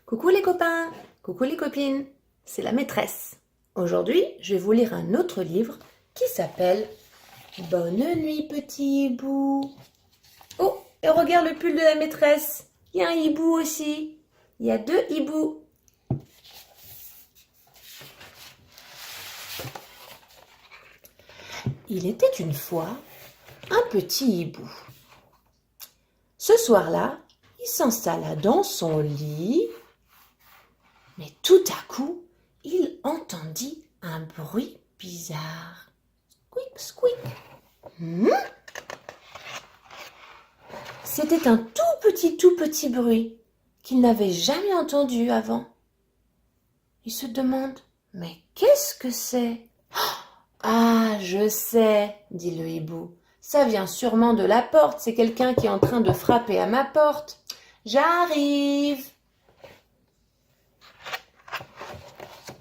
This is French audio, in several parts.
Coucou les copains, coucou les copines, c'est la maîtresse. Aujourd'hui, je vais vous lire un autre livre qui s'appelle Bonne nuit petit hibou. Oh, et regarde le pull de la maîtresse, il y a un hibou aussi. Il y a 2 hiboux. Il était une fois un petit hibou. Ce soir-là, il s'installa dans son lit, mais tout à coup, il entendit un bruit bizarre. Squeak, squeak. C'était un tout petit bruit qu'il n'avait jamais entendu avant. Il se demande, mais qu'est-ce que c'est? Ah, je sais, dit le hibou. Ça vient sûrement de la porte, c'est quelqu'un qui est en train de frapper à ma porte. J'arrive.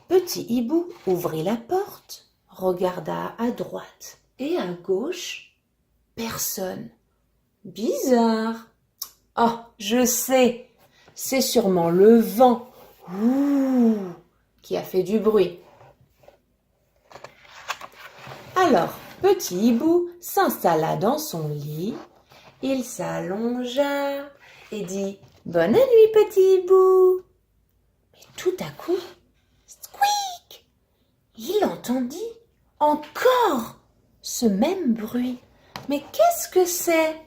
Petit hibou ouvrit la porte, regarda à droite et à gauche. Personne. Bizarre. Oh, je sais, c'est sûrement le vent qui a fait du bruit. Alors, petit hibou s'installa dans son lit, il s'allongea et dit « Bonne nuit, petit hibou !» Mais tout à coup, squeak, il entendit encore ce même bruit. Mais qu'est-ce que c'est?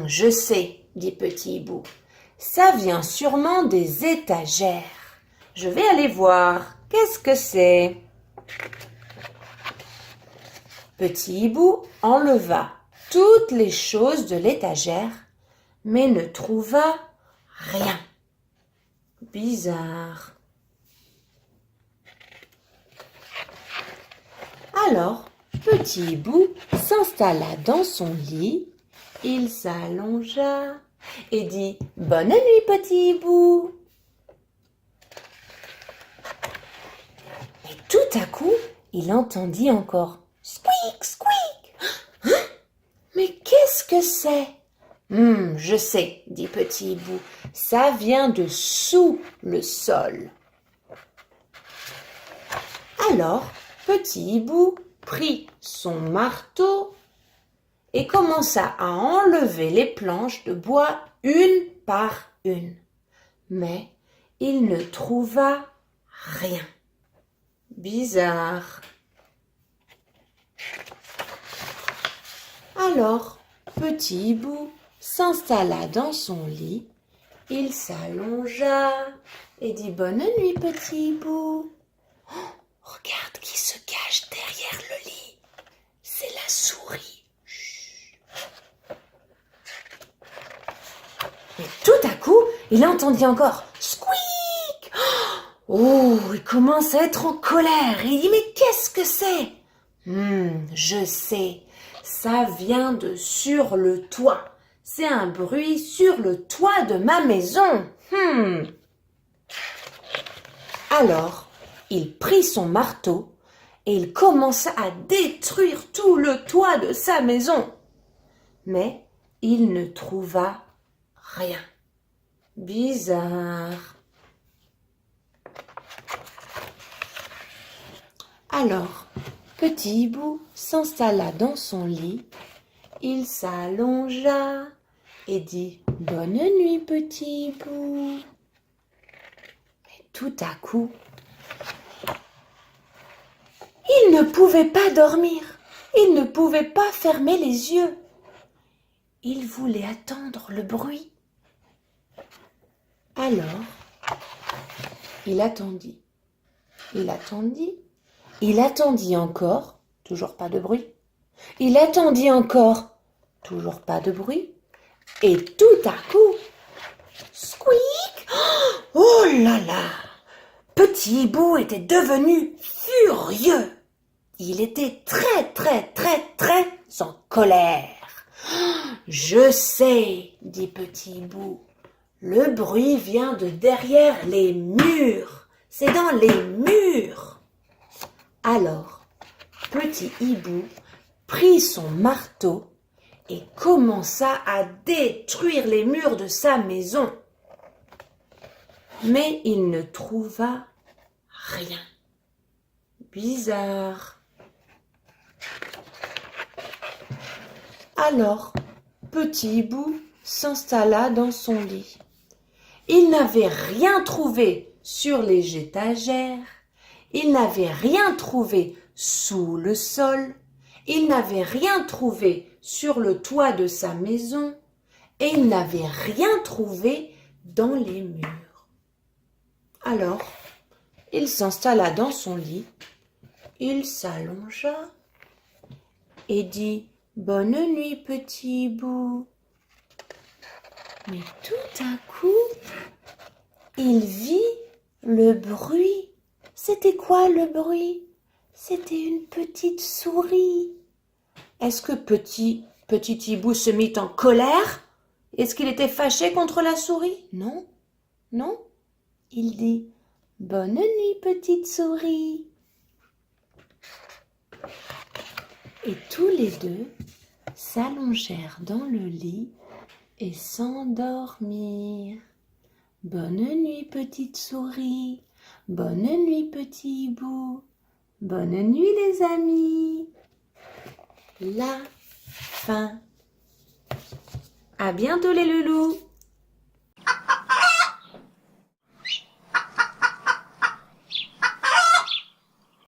Je sais, dit petit hibou. Ça vient sûrement des étagères. Je vais aller voir. Qu'est-ce que c'est? Petit hibou enleva toutes les choses de l'étagère, mais ne trouva rien. Bizarre. Alors, petit hibou s'installa dans son lit, il s'allongea et dit « Bonne nuit, petit hibou !» Et tout à coup, il entendit encore « Squeak, squeak !» Mais qu'est-ce que c'est? Je sais, dit petit hibou, ça vient de sous le sol. Alors, petit hibou prit son marteau et commença à enlever les planches de bois une par une. Mais il ne trouva rien. Bizarre. Alors, petit hibou s'installa dans son lit, il s'allongea et dit « Bonne nuit, petit hibou !» Oh, regarde qui se cache derrière le lit. C'est la souris. Chut. Mais tout à coup, il entendit encore « Squeak !» Oh, il commence à être en colère. Il dit « Mais qu'est-ce que c'est ?» Je sais, ça vient de sur le toit. C'est un bruit sur le toit de ma maison. Alors, il prit son marteau et il commença à détruire tout le toit de sa maison. Mais il ne trouva rien. Bizarre. Alors, petit hibou s'installa dans son lit, il s'allongea et dit « Bonne nuit, petit hibou !» Mais tout à coup, il ne pouvait pas dormir, il ne pouvait pas fermer les yeux. Il voulait attendre le bruit. Alors, il attendit encore, toujours pas de bruit. Il attendit encore, toujours pas de bruit. Et tout à coup, squeak! Oh là là! Petit hibou était devenu furieux. Il était très en colère. Je sais, dit petit hibou, le bruit vient de derrière les murs. C'est dans les murs. Alors, petit hibou prit son marteau et commença à détruire les murs de sa maison. Mais il ne trouva rien. Bizarre. Alors, Petit Hibou s'installa dans son lit. Il n'avait rien trouvé sur les étagères, il n'avait rien trouvé sous le sol, il n'avait rien trouvé sur le toit de sa maison et il n'avait rien trouvé dans les murs. Alors, il s'installa dans son lit, il s'allongea et dit « Bonne nuit, Petit Hibou ». Mais tout à coup, il vit le bruit. C'était quoi le bruit? C'était une petite souris. Est-ce que petit Hibou se mit en colère? Est-ce qu'il était fâché contre la souris? Non, non. Il dit « Bonne nuit, petite souris ». Et tous les deux s'allongèrent dans le lit et s'endormirent. Bonne nuit, petite souris. Bonne nuit, petit hibou. Bonne nuit, les amis. La fin. À bientôt, les loulous.